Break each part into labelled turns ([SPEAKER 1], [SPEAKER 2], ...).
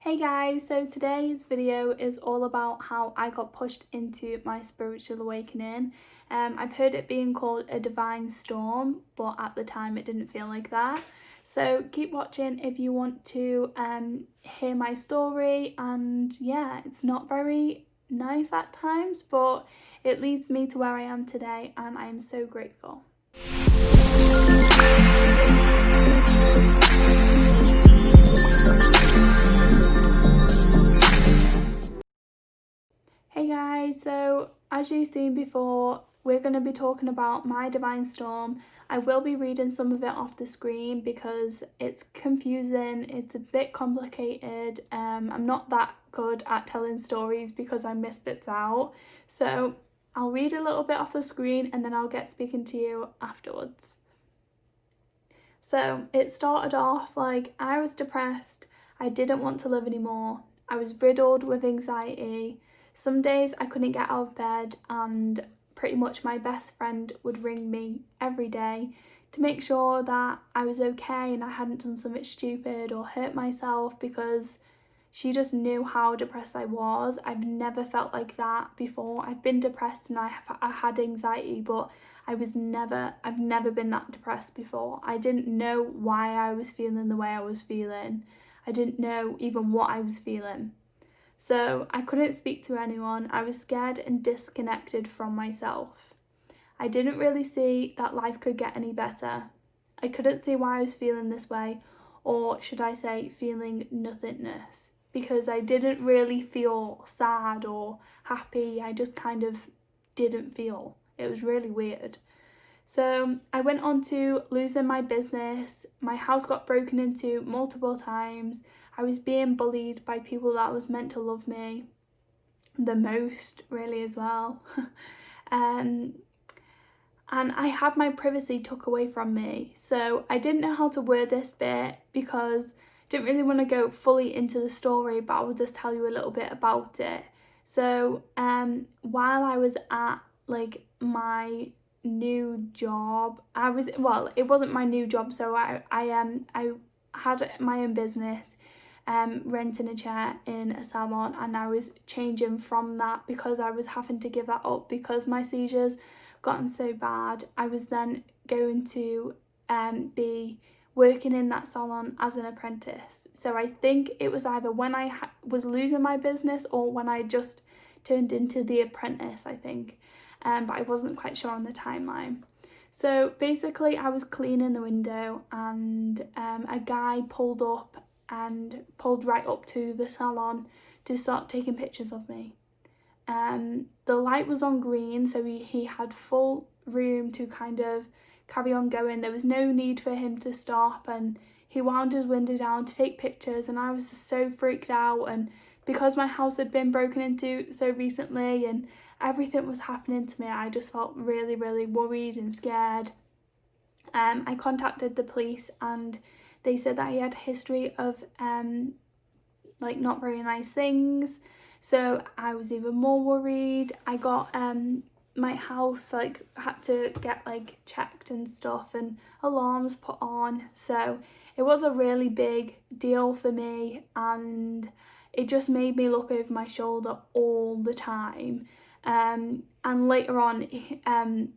[SPEAKER 1] Hey guys, so today's video is all about how I got pushed into my spiritual awakening. I've heard it being called a divine storm, but at the time it didn't feel like that. So keep watching if you want to hear my story, and yeah, it's not very nice at times, but it leads me to where I am today and I am so grateful. Hey guys, so as you've seen before, we're going to be talking about my divine storm. I will be reading some of it off the screen because it's confusing, it's a bit complicated. I'm not that good at telling stories because I miss bits out. So I'll read a little bit off the screen and then I'll get speaking to you afterwards. So it started off like I was depressed, I didn't want to live anymore, I was riddled with anxiety. Some days I couldn't get out of bed and pretty much my best friend would ring me every day to make sure that I was okay and I hadn't done something stupid or hurt myself, because she just knew how depressed I was. I've never felt like that before. I've been depressed and I had anxiety, but I've never been that depressed before. I didn't know why I was feeling the way I was feeling. I didn't know even what I was feeling. So I couldn't speak to anyone. I was scared and disconnected from myself. I didn't really see that life could get any better. I couldn't see why I was feeling this way, or should I say feeling nothingness, because I didn't really feel sad or happy. I just kind of didn't feel. It was really weird. So I went on to losing my business. My house got broken into multiple times. I was being bullied by people that was meant to love me the most, really, as well. And I had my privacy took away from me. So I didn't know how to word this bit because I didn't really want to go fully into the story, but I will just tell you a little bit about it. So while I was at like my new job, it wasn't my new job, so I had my own business, renting a chair in a salon, and I was changing from that because I was having to give that up because my seizures gotten so bad. I was then going to be working in that salon as an apprentice. So I think it was either when I was losing my business or when I just turned into the apprentice, I think, but I wasn't quite sure on the timeline. So basically I was cleaning the window and a guy pulled right up to the salon to start taking pictures of me. The light was on green, so he had full room to kind of carry on going. There was no need for him to stop, and he wound his window down to take pictures, and I was just so freaked out. And because my house had been broken into so recently and everything was happening to me, I just felt really, really worried and scared. I contacted the police and they said that he had a history of like not very nice things. So I was even more worried. I got my house like had to get like checked and stuff and alarms put on. So it was a really big deal for me, and it just made me look over my shoulder all the time. And later on,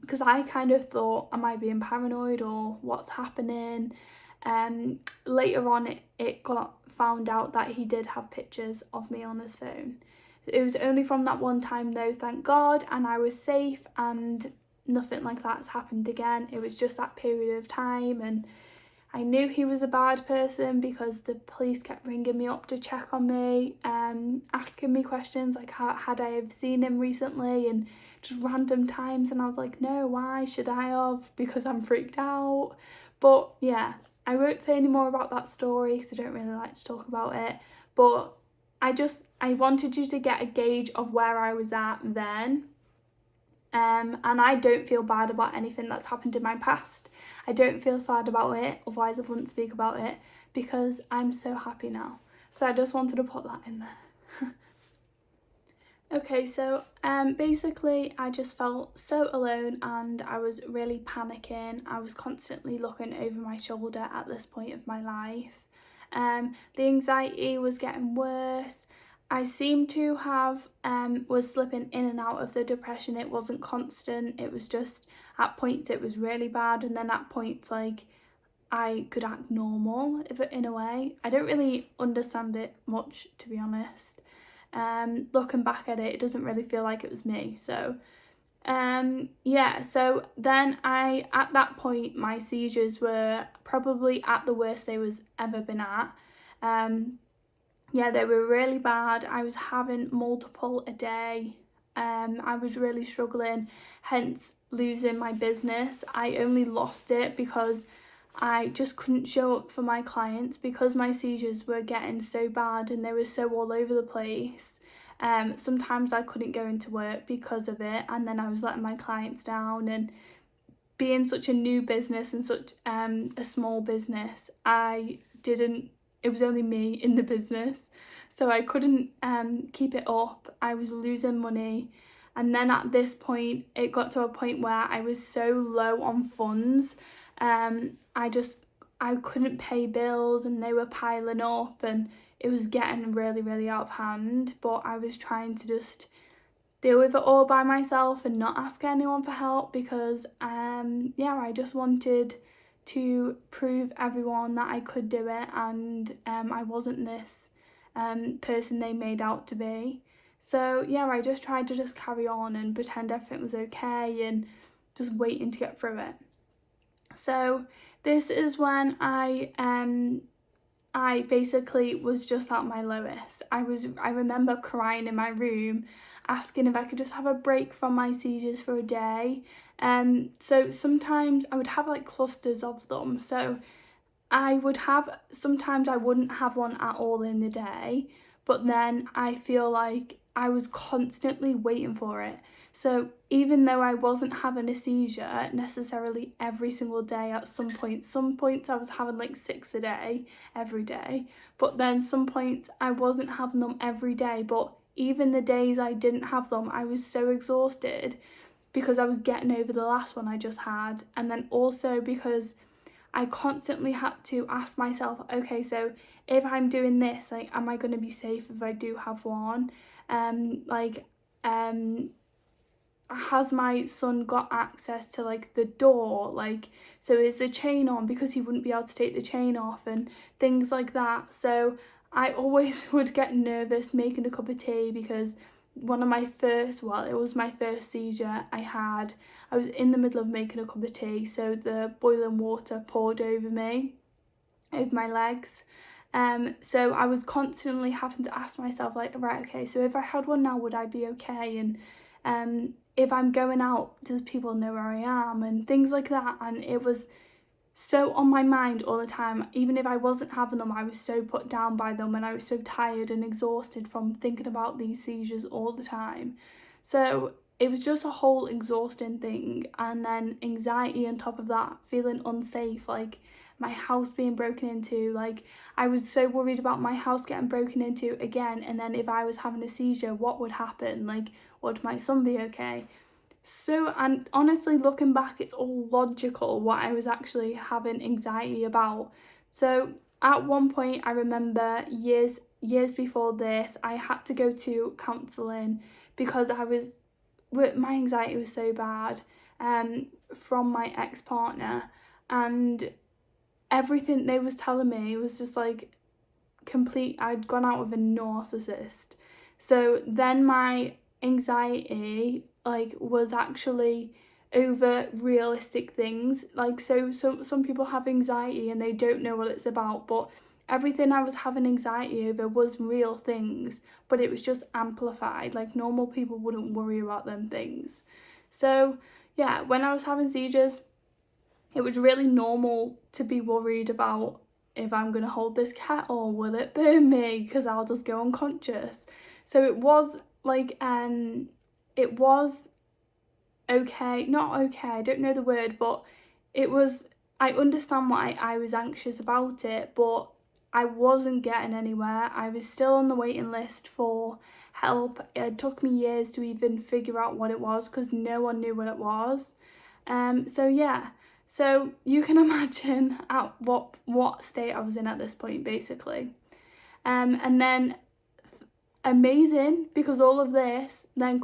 [SPEAKER 1] because I kind of thought, am I being paranoid or what's happening? Later on it got found out that he did have pictures of me on his phone. It was only from that one time though, thank God, and I was safe and nothing like that's happened again. It was just that period of time, and I knew he was a bad person because the police kept ringing me up to check on me, asking me questions like had I have seen him recently, and just random times, and I was like, no, why should I have? Because I'm freaked out. But yeah, I won't say any more about that story because I don't really like to talk about it, but I wanted you to get a gauge of where I was at then. And I don't feel bad about anything that's happened in my past. I don't feel sad about it, otherwise I wouldn't speak about it, because I'm so happy now. So I just wanted to put that in there. Okay, so basically I just felt so alone and I was really panicking. I was constantly looking over my shoulder at this point of my life. The anxiety was getting worse. I seemed to have was slipping in and out of the depression. It wasn't constant. It was just at points it was really bad, and then at points like I could act normal if in a way. I don't really understand it much, to be honest. Looking back at it, it doesn't really feel like it was me. So yeah, so then at that point my seizures were probably at the worst they was ever been at. Yeah, they were really bad. I was having multiple a day. I was really struggling, hence losing my business. I only lost it because I just couldn't show up for my clients because my seizures were getting so bad and they were so all over the place. Sometimes I couldn't go into work because of it, and then I was letting my clients down. And being such a new business and such a small business, it was only me in the business, so I couldn't keep it up. I was losing money, and then at this point it got to a point where I was so low on funds. I couldn't pay bills and they were piling up, and it was getting really, really out of hand. But I was trying to just deal with it all by myself and not ask anyone for help because yeah, I just wanted to prove everyone that I could do it, and I wasn't this person they made out to be. So yeah, I just tried to just carry on and pretend everything was okay and just waiting to get through it. So this is when I basically was just at my lowest. I remember crying in my room, asking if I could just have a break from my seizures for a day. So sometimes I would have like clusters of them. So sometimes I wouldn't have one at all in the day, but then I feel like I was constantly waiting for it. So even though I wasn't having a seizure necessarily every single day, at some points I was having like 6 a day every day, but then some points I wasn't having them every day. But even the days I didn't have them, I was so exhausted because I was getting over the last one I just had, and then also because I constantly had to ask myself, okay, so if I'm doing this, like, am I going to be safe if I do have one? Has my son got access to like the door? Like, so is the chain on, because he wouldn't be able to take the chain off and things like that. So I always would get nervous making a cup of tea because it was my first seizure I was in the middle of making a cup of tea, so the boiling water poured over my legs. So I was constantly having to ask myself, like, right, okay, so if I had one now, would I be okay? And if I'm going out, does people know where I am? And things like that. And it was so on my mind all the time. Even if I wasn't having them, I was so put down by them, and I was so tired and exhausted from thinking about these seizures all the time. So it was just a whole exhausting thing. And then anxiety on top of that, feeling unsafe, like my house being broken into. Like, I was so worried about my house getting broken into again, and then if I was having a seizure, what would happen? Like, would my son be okay? So, and honestly, looking back, it's all logical what I was actually having anxiety about. So at one point, I remember years before this, I had to go to counselling because my anxiety was so bad from my ex-partner, and everything they was telling me was just like I'd gone out with a narcissist. So then my anxiety like was actually over realistic things. Like, so some people have anxiety and they don't know what it's about, but everything I was having anxiety over was real things, but it was just amplified. Like, normal people wouldn't worry about them things. So yeah, when I was having seizures, it was really normal to be worried about if I'm going to hold this kettle, will it burn me? Because I'll just go unconscious. So it was like, it was okay, not okay, I don't know the word, but I understand why I was anxious about it, but I wasn't getting anywhere. I was still on the waiting list for help. It took me years to even figure out what it was because no one knew what it was. So yeah, So you can imagine at what state I was in at this point, basically. And then amazing, because all of this then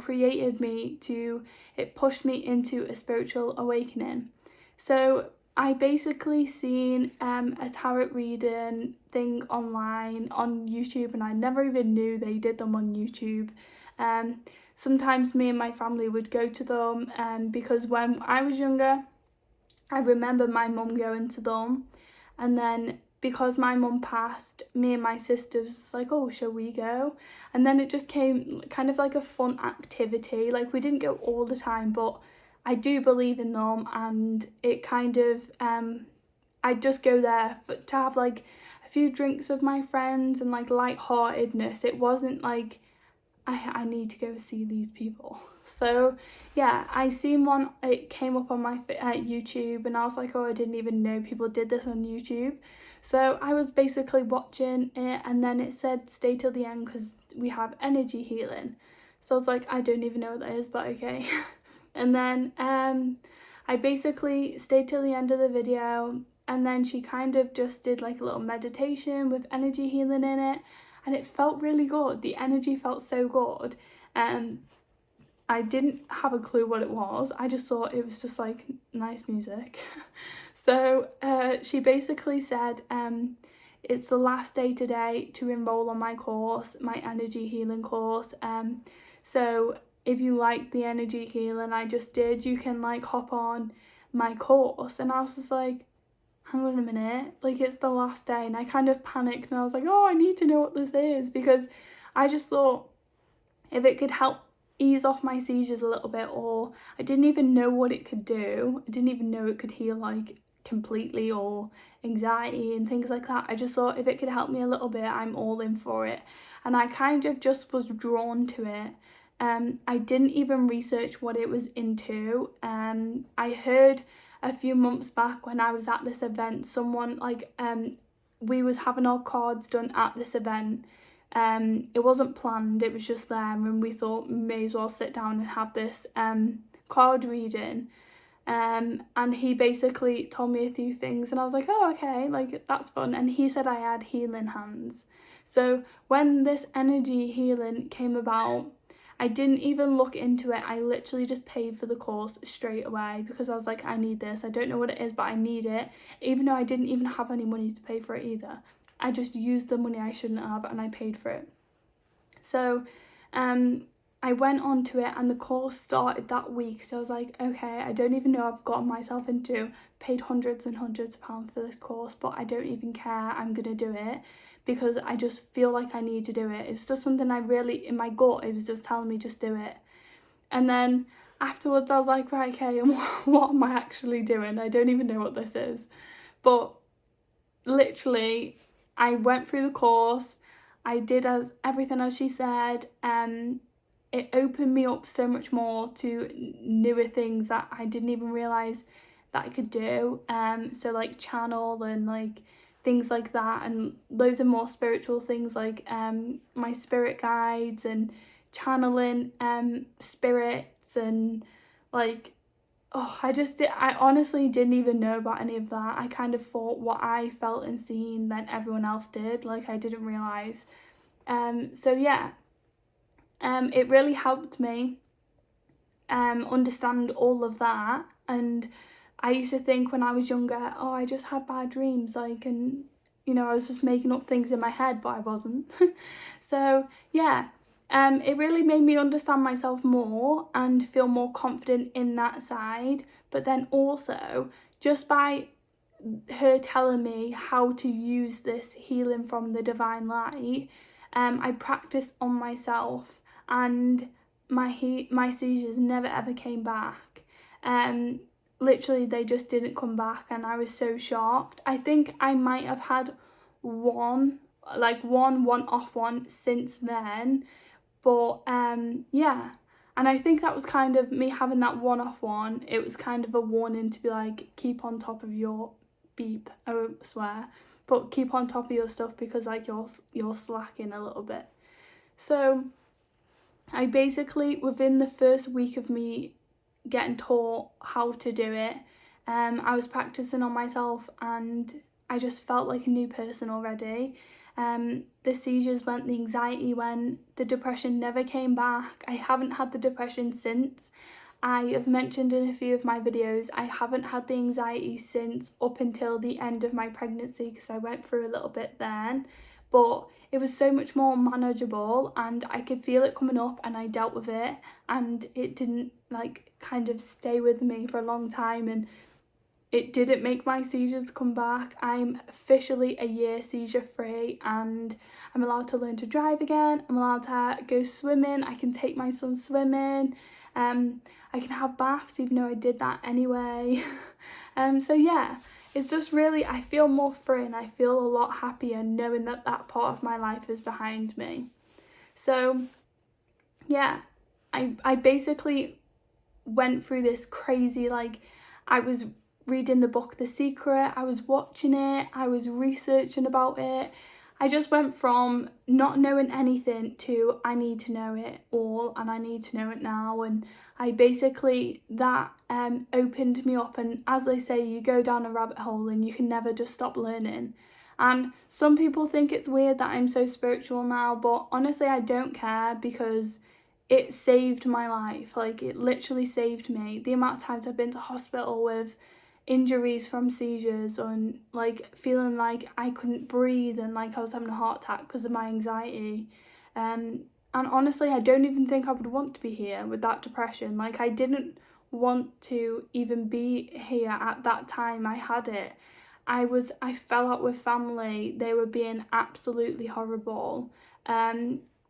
[SPEAKER 1] it pushed me into a spiritual awakening. So I basically seen a tarot reading thing online on YouTube, and I never even knew they did them on YouTube. Sometimes me and my family would go to them, because when I was younger, I remember my mum going to them, and then because my mum passed, me and my sisters was like, oh, shall we go? And then it just came kind of like a fun activity. Like, we didn't go all the time, but I do believe in them, and it kind of I'd just go there to have like a few drinks with my friends and like lightheartedness. It wasn't like I need to go see these people. So yeah, I seen one, it came up on my YouTube, and I was like, oh, I didn't even know people did this on YouTube. So I was basically watching it, and then it said stay till the end because we have energy healing. So I was like, I don't even know what that is, but okay. And then I basically stayed till the end of the video, and then she kind of just did like a little meditation with energy healing in it, and it felt really good. The energy felt so good. I didn't have a clue what it was. I just thought it was just like nice music. So she basically said it's the last day today to enroll on my course, my energy healing course. So if you like the energy healing I just did, you can like hop on my course. And I was just like, hang on a minute, like it's the last day. And I kind of panicked, and I was like, oh, I need to know what this is, because I just thought if it could help ease off my seizures a little bit, or I didn't even know what it could do. I didn't even know it could heal like completely, or anxiety and things like that. I just thought if it could help me a little bit, I'm all in for it. And I kind of just was drawn to it. I didn't even research what it was into. I heard a few months back when I was at this event, someone like we was having our cards done at this event. It wasn't planned, it was just there, and we thought may as well sit down and have this card reading. And he basically told me a few things, and I was like, oh, okay, like that's fun. And he said I had healing hands. So when this energy healing came about, I didn't even look into it. I literally just paid for the course straight away, because I was like, I need this. I don't know what it is, but I need it, even though I didn't even have any money to pay for it either. I just used the money I shouldn't have, and I paid for it. So I went on to it, and the course started that week. So I was like, okay, I don't even know I've gotten myself into, paid hundreds and hundreds of pounds for this course, but I don't even care. I'm going to do it because I just feel like I need to do it. It's just something I really, in my gut, it was just telling me just do it. And then afterwards I was like, right, okay, and what am I actually doing? I don't even know what this is. But literally, I went through the course, I did everything as she said, and it opened me up so much more to newer things that I didn't even realise that I could do. So like channel and like things like that, and loads of more spiritual things like my spirit guides and channeling spirits, and like I honestly didn't even know about any of that. I kind of thought what I felt and seen then everyone else did. Like, I didn't realise. So yeah, it really helped me understand all of that. And I used to think when I was younger, oh, I just had bad dreams, like, and you know, I was just making up things in my head, but I wasn't. So yeah, it really made me understand myself more and feel more confident in that side. But then also, just by her telling me how to use this healing from the divine light, I practiced on myself, and my seizures never ever came back. Literally, they just didn't come back, and I was so shocked. I think I might have had one off one since then, but yeah. And I think that was kind of me having that one-off one. It was kind of a warning to be like, keep on top of your beep, I won't swear, but keep on top of your stuff, because like you're slacking a little bit. So I basically, within the first week of me getting taught how to do it, I was practicing on myself and I just felt like a new person already. The seizures went, the anxiety went, the depression never came back. I haven't had the depression since. I have mentioned in a few of my videos, I haven't had the anxiety since up until the end of my pregnancy because I went through a little bit then, but it was so much more manageable and I could feel it coming up and I dealt with it, and it didn't like kind of stay with me for a long time, and it didn't make my seizures come back. I'm officially a year seizure free and I'm allowed to learn to drive again. I'm allowed to go swimming. I can take my son swimming. I can have baths even though I did that anyway. So yeah, it's just really, I feel more free and I feel a lot happier knowing that that part of my life is behind me. So yeah, I basically went through this crazy, like, I was reading the book The Secret, I was watching it, I was researching about it. I just went from not knowing anything to I need to know it all and I need to know it now, and I basically, that opened me up, and as they say, you go down a rabbit hole and you can never just stop learning. And some people think it's weird that I'm so spiritual now, but honestly I don't care because it saved my life. Like, it literally saved me. The amount of times I've been to hospital with injuries from seizures and like feeling like I couldn't breathe and like I was having a heart attack because of my anxiety. And honestly, I don't even think I would want to be here with that depression. Like, I didn't want to even be here at that time I had it. I fell out with family. They were being absolutely horrible.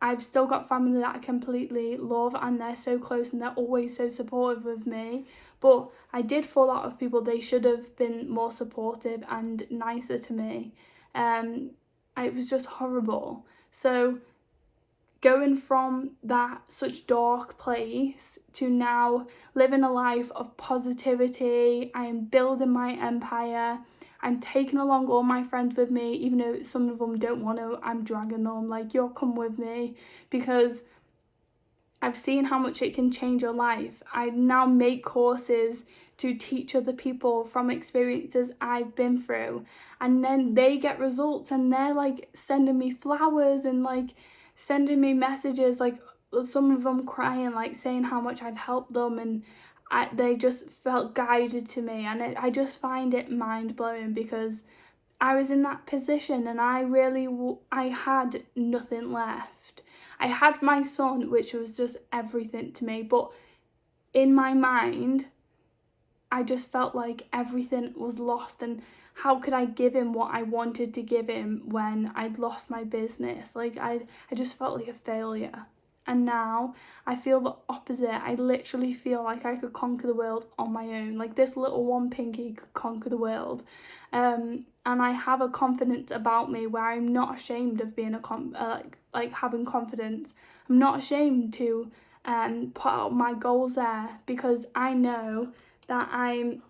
[SPEAKER 1] I've still got family that I completely love and they're so close and they're always so supportive of me. But I did fall out with people. They should have been more supportive and nicer to me. It was just horrible. So going from that such dark place to now living a life of positivity, I am building my empire. I'm taking along all my friends with me, even though some of them don't want to. I'm dragging them, like, you'll come with me, because I've seen how much it can change your life. I now make courses to teach other people from experiences I've been through, and then they get results and they're like sending me flowers and like sending me messages, like some of them crying, like saying how much I've helped them, and they just felt guided to me, and I just find it mind-blowing because I was in that position and I had nothing left. I had my son, which was just everything to me, but in my mind I just felt like everything was lost, and how could I give him what I wanted to give him when I'd lost my business? Like, I just felt like a failure. And now I feel the opposite. I literally feel like I could conquer the world on my own. Like, this little one pinky could conquer the world. And I have a confidence about me where I'm not ashamed of being like having confidence. I'm not ashamed to put out my goals there because I know that I'm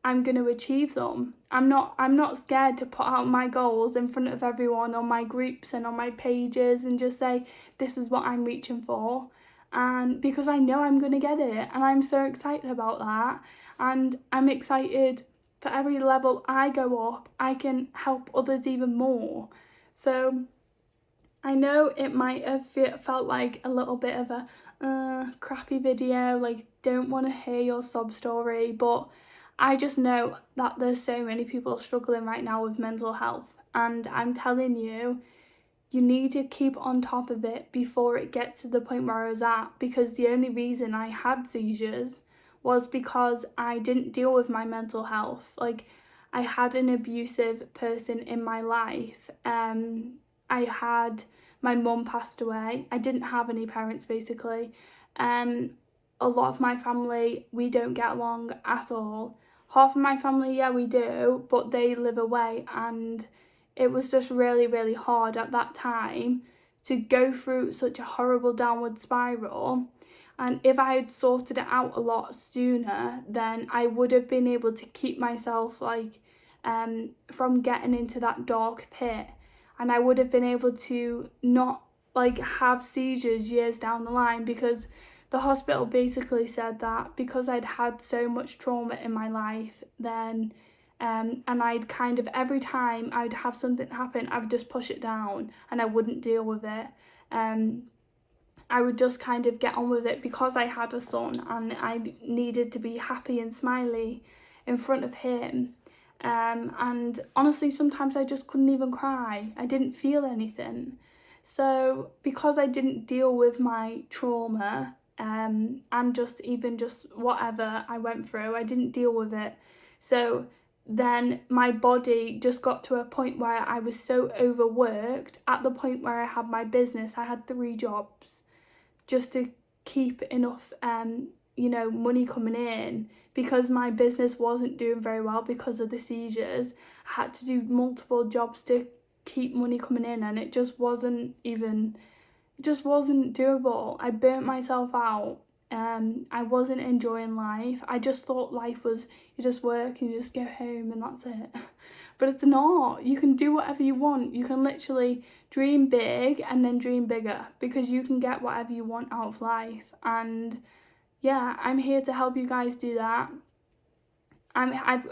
[SPEAKER 1] going to achieve them. I'm not scared to put out my goals in front of everyone on my groups and on my pages and just say this is what I'm reaching for, and because I know I'm going to get it, and I'm so excited about that, and I'm excited for every level I go up I can help others even more. So I know it might have felt like a little bit of a crappy video, like don't want to hear your sob story, but I just know that there's so many people struggling right now with mental health, and I'm telling you, you need to keep on top of it before it gets to the point where I was at, because the only reason I had seizures was because I didn't deal with my mental health. Like, I had an abusive person in my life. I had my mum passed away. I didn't have any parents basically. A lot of my family, we don't get along at all. Half of my family, yeah, we do, but they live away, and it was just really, really hard at that time to go through such a horrible downward spiral. And if I had sorted it out a lot sooner, then I would have been able to keep myself like from getting into that dark pit, and I would have been able to not like have seizures years down the line, because the hospital basically said that because I'd had so much trauma in my life, then and I'd kind of, every time I'd have something happen, I would just push it down and I wouldn't deal with it. I would just kind of get on with it because I had a son and I needed to be happy and smiley in front of him. And honestly, sometimes I just couldn't even cry. I didn't feel anything. So because I didn't deal with my trauma, and just whatever I went through, I didn't deal with it. So then my body just got to a point where I was so overworked, at the point where I had my business. I had 3 jobs just to keep enough money coming in, because my business wasn't doing very well because of the seizures. I had to do multiple jobs to keep money coming in, and it just wasn't doable. I burnt myself out. I wasn't enjoying life. I just thought life was, you just work and you just go home and that's it. But it's not. You can do whatever you want. You can literally dream big and then dream bigger, because you can get whatever you want out of life. And yeah, I'm here to help you guys do that.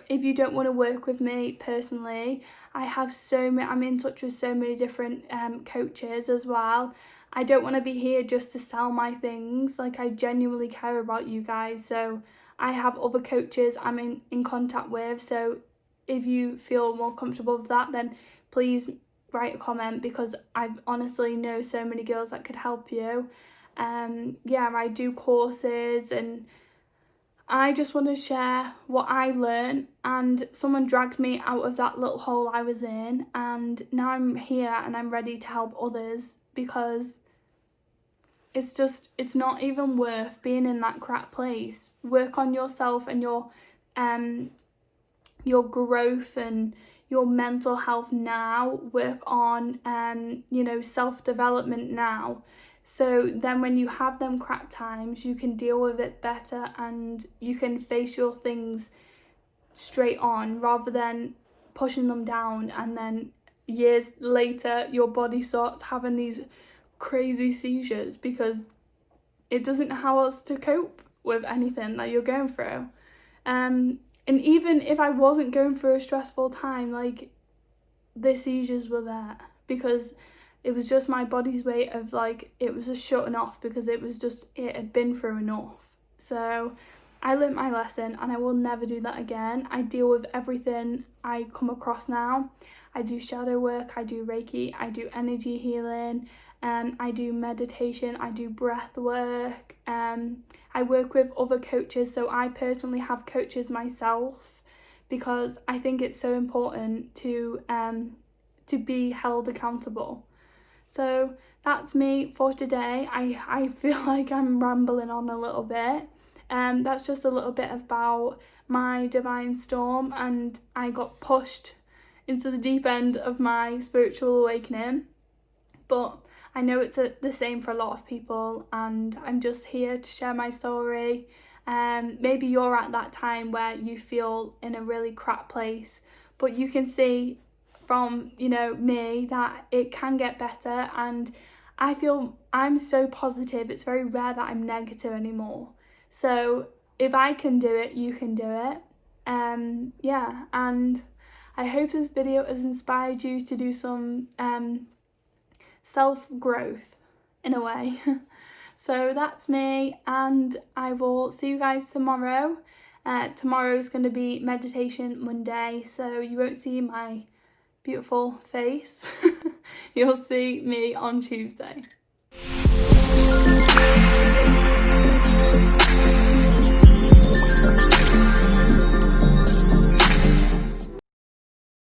[SPEAKER 1] If you don't want to work with me personally, I'm in touch with so many different coaches as well. I don't want to be here just to sell my things. Like, I genuinely care about you guys. So I have other coaches I'm in contact with. So if you feel more comfortable with that, then please write a comment, because I honestly know so many girls that could help you. I do courses, and I just want to share what I learned, and someone dragged me out of that little hole I was in, and now I'm here and I'm ready to help others, because it's not even worth being in that crap place. Work on yourself and your growth and your mental health now. Work on self-development now. So then when you have them crap times, you can deal with it better and you can face your things straight on, rather than pushing them down, and then years later your body starts having these crazy seizures because it doesn't know how else to cope with anything that you're going through. And even if I wasn't going through a stressful time, like, the seizures were there because it was just my body's way of, like, it was just shutting off, because it had been through enough. So I learnt my lesson and I will never do that again. I deal with everything I come across now. I do shadow work, I do Reiki, I do energy healing, I do meditation, I do breath work. I work with other coaches, so I personally have coaches myself, because I think it's so important to be held accountable. So that's me for today. I feel like I'm rambling on a little bit. That's just a little bit about my divine storm, and I got pushed into the deep end of my spiritual awakening. But I know it's the same for a lot of people, and I'm just here to share my story. Maybe you're at that time where you feel in a really crap place, but you can see from me that it can get better, and I feel I'm so positive. It's very rare that I'm negative anymore. So if I can do it, you can do it. And I hope this video has inspired you to do some self-growth in a way. So that's me, and I will see you guys tomorrow. Tomorrow is going to be Meditation Monday, so you won't see my beautiful face. You'll see me on Tuesday.